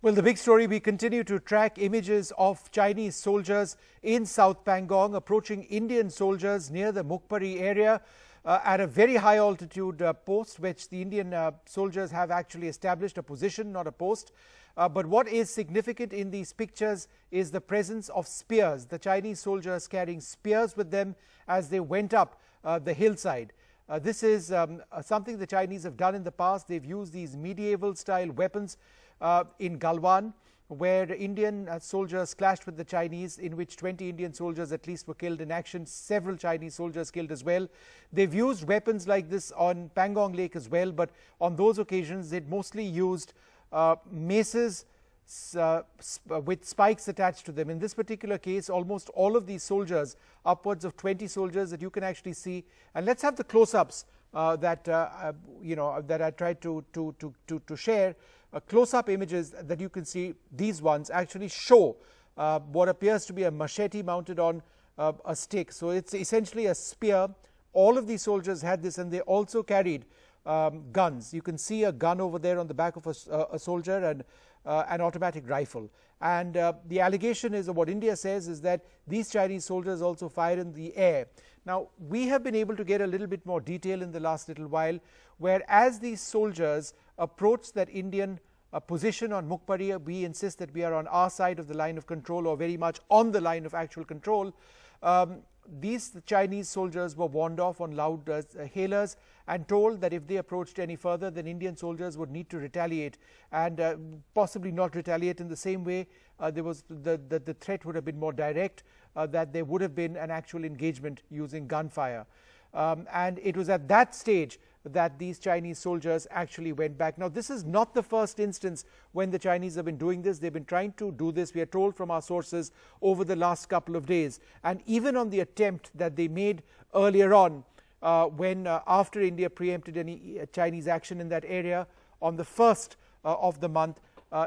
Well, the big story, we continue to track images of Chinese soldiers in South Pangong approaching Indian soldiers near the Mukpari area at a very high altitude post, which the Indian soldiers have actually established a position, not a post. But what is significant in these pictures is the presence of spears. The Chinese soldiers carrying spears with them as they went up the hillside. This is something the Chinese have done in the past. They've used these medieval style weapons in Galwan, where Indian soldiers clashed with the Chinese, in which 20 Indian soldiers at least were killed in action, several Chinese soldiers killed as well. They've used weapons like this on Pangong Lake as well, but on those occasions they'd mostly used maces with spikes attached to them. In this particular case, almost all of these soldiers, upwards of 20 soldiers that you can actually see, and let's have the close-ups that I tried to share. Close-up images that you can see. These ones actually show what appears to be a machete mounted on a stick. So it's essentially a spear. All of these soldiers had this, and they also carried guns. You can see a gun over there on the back of a soldier and an automatic rifle. And the allegation is, or what India says, is that these Chinese soldiers also fire in the air. Now, we have been able to get a little bit more detail in the last little while, where as these soldiers approach that Indian position on Mukpari, we insist that we are on our side of the line of control, or very much on the line of actual control. These Chinese soldiers were warned off on loud hailers and told that if they approached any further, then Indian soldiers would need to retaliate, and possibly not retaliate in the same way. The threat would have been more direct, that there would have been an actual engagement using gunfire. And it was at that stage that these Chinese soldiers actually went back. Now, this is not the first instance when the Chinese have been doing this. They've been trying to do this, we are told from our sources, over the last couple of days. And even on the attempt that they made earlier on, when after India preempted any Chinese action in that area on the 1st of the month,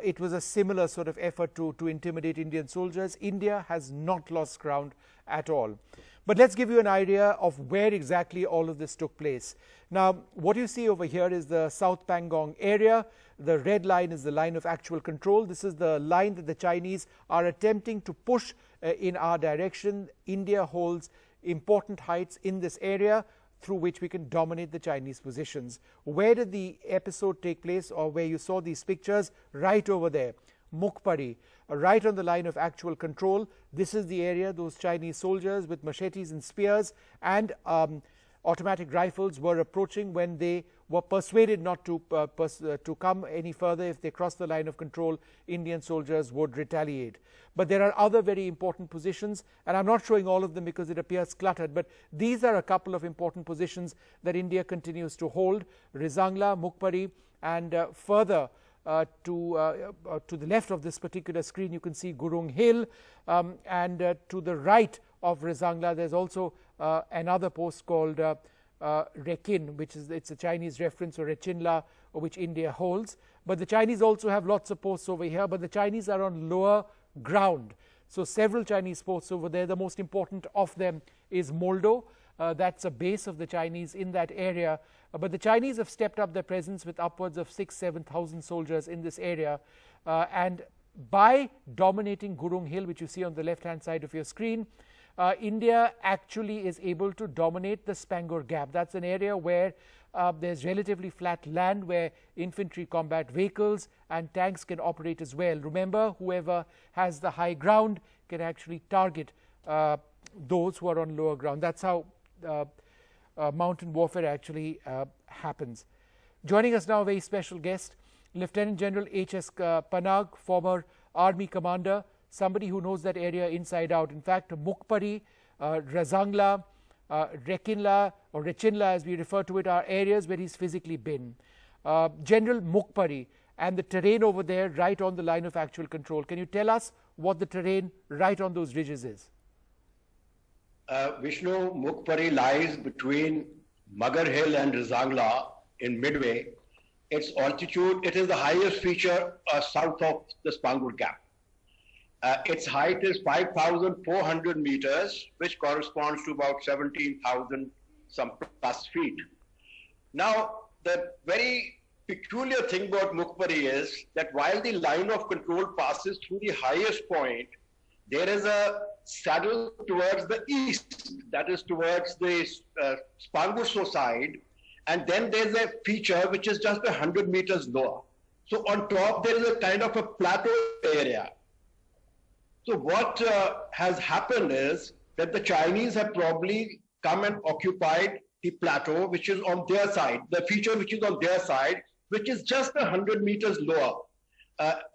it was a similar sort of effort to intimidate Indian soldiers. India has not lost ground at all. But let's give you an idea of where exactly all of this took place. Now, what you see over here is the South Pangong area. The red line is the line of actual control. This is the line that the Chinese are attempting to push in our direction. India holds important heights in this area through which we can dominate the Chinese positions. Where did the episode take place, or where you saw these pictures? Right over there, Mukpari, right on the line of actual control. This is the area those Chinese soldiers with machetes and spears and automatic rifles were approaching when they were persuaded not to come any further. If they crossed the line of control, Indian soldiers would retaliate. But there are other very important positions, and I'm not showing all of them because it appears cluttered, but these are a couple of important positions that India continues to hold. Rizangla, Mukpari, and further to the left of this particular screen you can see Gurung Hill, and to the right of Rizangla there's also another post called Rekin, which is, it's a Chinese reference, or Rechinla, which India holds. But the Chinese also have lots of posts over here, but the Chinese are on lower ground. So several Chinese posts over there. The most important of them is Moldo. That's a base of the Chinese in that area. But the Chinese have stepped up their presence with upwards of 6,000-7,000 soldiers in this area. And by dominating Gurung Hill, which you see on the left-hand side of your screen, India actually is able to dominate the Spangor Gap. That's an area where there's relatively flat land, where infantry combat vehicles and tanks can operate as well. Remember, whoever has the high ground can actually target those who are on lower ground. That's how mountain warfare actually happens. Joining us now, a very special guest, Lieutenant General HS Panag, former Army commander, somebody who knows that area inside out. In fact, Mukpari, Razangla, Rekinla, or Rechinla as we refer to it, are areas where he's physically been. General, Mukpari and the terrain over there right on the line of actual control. Can you tell us what the terrain right on those ridges is? Vishnu, Mukpari lies between Magar Hill and Rizangla in midway. Its altitude, it is the highest feature south of the Spangor Gap. Its height is 5,400 meters, which corresponds to about 17,000 some plus feet. Now, the very peculiar thing about Mukpari is that while the line of control passes through the highest point, there is a saddle towards the east, that is towards the Spangurso side, and then there's a feature which is just 100 meters lower. So on top there is a kind of a plateau area. So what has happened is that the Chinese have probably come and occupied the plateau which is on their side, the feature which is on their side, which is just 100 meters lower.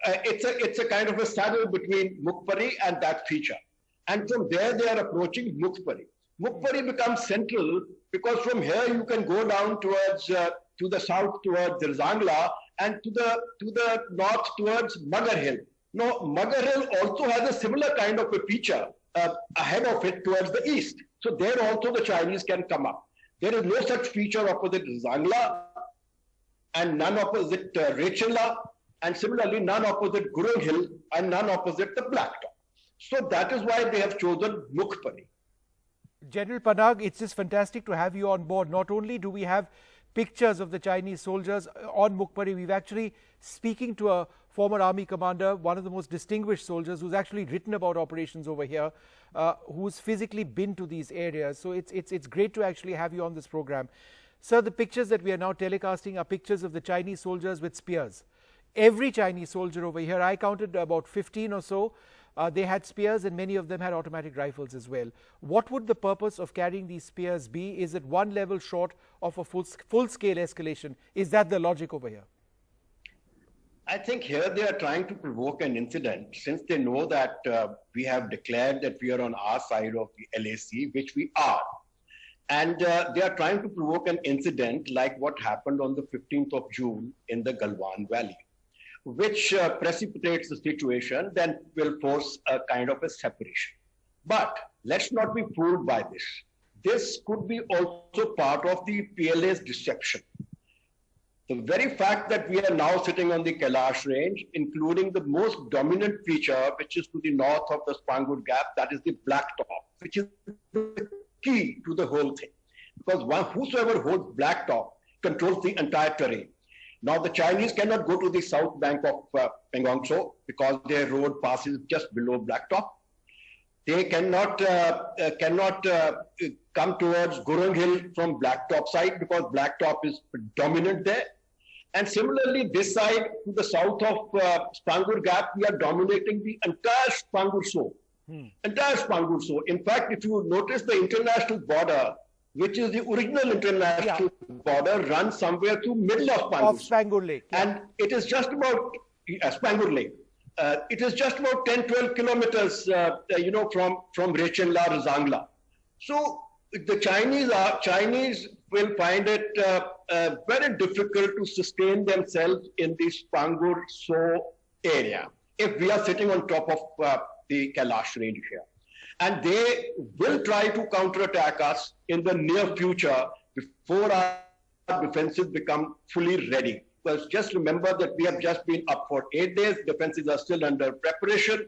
It's a kind of a saddle between Mukpari and that feature. And from there they are approaching Mukpari. Mukpari becomes central because from here you can go down towards to the south towards Zangla and to the north towards Magar Hill. Now Magar Hill also has a similar kind of a feature ahead of it towards the east. So there also the Chinese can come up. There is no such feature opposite Zangla and none opposite Rechenla, and similarly none opposite Gurung Hill and none opposite the Blacktop. So that is why they have chosen Mukpari. General Panag, it's just fantastic to have you on board. Not only do we have pictures of the Chinese soldiers on Mukpari, we've actually speaking to a former army commander, one of the most distinguished soldiers who's actually written about operations over here, who's physically been to these areas. So it's great to actually have you on this program. Sir, the pictures that we are now telecasting are pictures of the Chinese soldiers with spears. Every Chinese soldier over here, I counted about 15 or so, they had spears and many of them had automatic rifles as well. What would the purpose of carrying these spears be? Is it one level short of a full-scale escalation? Is that the logic over here? I think here they are trying to provoke an incident since they know that we have declared that we are on our side of the LAC, which we are. And they are trying to provoke an incident like what happened on the 15th of June in the Galwan Valley, which precipitates the situation, then will force a kind of a separation. But let's not be fooled by this. This could be also part of the PLA's deception. The very fact that we are now sitting on the Kailash range, including the most dominant feature, which is to the north of the Spangur Gap, that is the Blacktop, which is the key to the whole thing. Because whosoever holds Blacktop controls the entire terrain. Now the Chinese cannot go to the south bank of Pangong because their road passes just below Blacktop. They cannot come towards Gurung Hill from Blacktop side because Blacktop is dominant there. And similarly, this side to the south of Spangur Gap, we are dominating the entire Spangur So. Entire Spangur So. In fact, if you notice the international border, which is the original international border, runs somewhere through middle of Spangur Lake. And it is just about Spangur Lake. It is just about 10-12 kilometers, from Rechenla to Zangla. So the Chinese will find it very difficult to sustain themselves in the Spangur So area if we are sitting on top of the Kailash range here. And they will try to counterattack us in the near future before our defenses become fully ready. Because just remember that we have just been up for 8 days, defenses are still under preparation,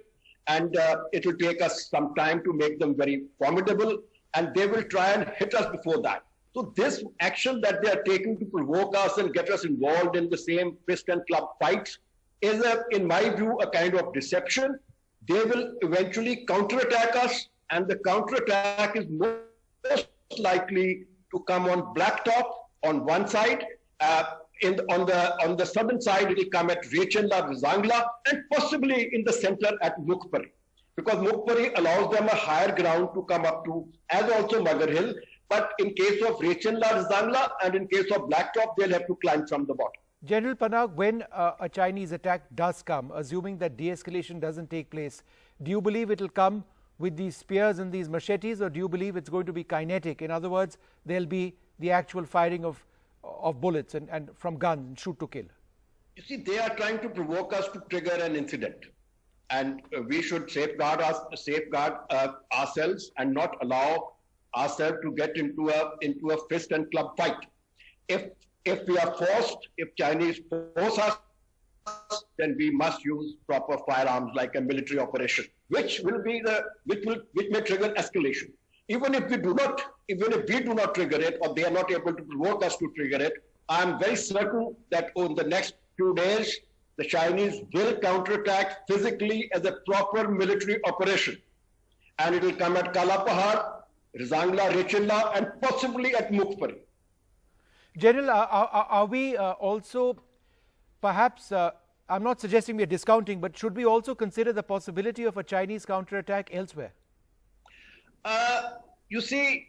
and it will take us some time to make them very formidable, and they will try and hit us before that. So this action that they are taking to provoke us and get us involved in the same fist and club fights is, in my view, a kind of deception. They will eventually counterattack us, and the counterattack is most likely to come on Blacktop on one side. On the southern side, it will come at Rechenla, Zangla, and possibly in the center at Mukpari. Because Mukpari allows them a higher ground to come up to, as also Magar Hill. But in case of Rechenla, Zangla, and in case of Blacktop, they'll have to climb from the bottom. General Panag, when a Chinese attack does come, assuming that de-escalation doesn't take place, do you believe it will come with these spears and these machetes, or do you believe it's going to be kinetic? In other words, there'll be the actual firing of bullets and from guns, shoot to kill? You see, they are trying to provoke us to trigger an incident. And we should safeguard ourselves and not allow ourselves to get into a fist and club fight. If we are forced, if Chinese force us, then we must use proper firearms like a military operation, which may trigger escalation. Even if we do not trigger it, or they are not able to provoke us to trigger it, I'm very certain that in the next few days, the Chinese will counterattack physically as a proper military operation. And it will come at Kalapahar, Rizangla, Rechilla, and possibly at Mukpari. General, are we also perhaps, I'm not suggesting we are discounting, but should we also consider the possibility of a Chinese counterattack elsewhere? You see,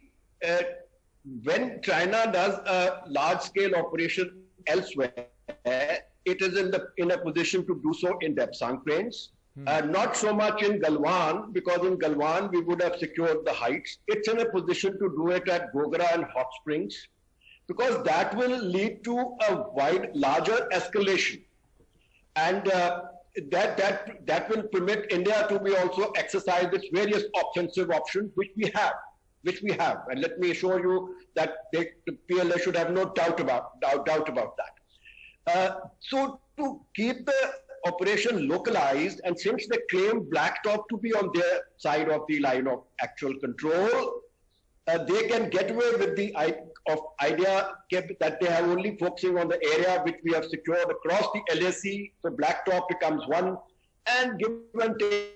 when China does a large-scale operation elsewhere, it is in a position to do so in Depsang Plains. Not so much in Galwan, because in Galwan we would have secured the heights. It's in a position to do it at Gogra and Hot Springs, because that will lead to a larger escalation. And that will permit India to be also exercise its various offensive options, which we have. And let me assure you that the PLA should have no doubt about that. So to keep the operation localized, and since they claim Blacktop to be on their side of the line of actual control, they can get away with the idea that they are only focusing on the area which we have secured across the LAC. So Blacktop becomes one, and give and take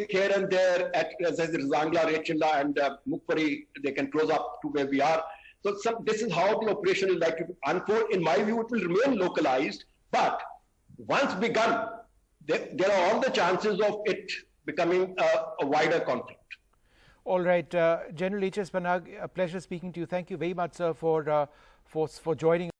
here and there at Rizangla, Rechilla, and Mukpari, they can close up to where we are. So this is how the operation is likely to unfold. In my view, it will remain localized, but once begun, there are all the chances of it becoming a wider conflict. All right, General HS Panag, a pleasure speaking to you. Thank you very much, sir, for joining.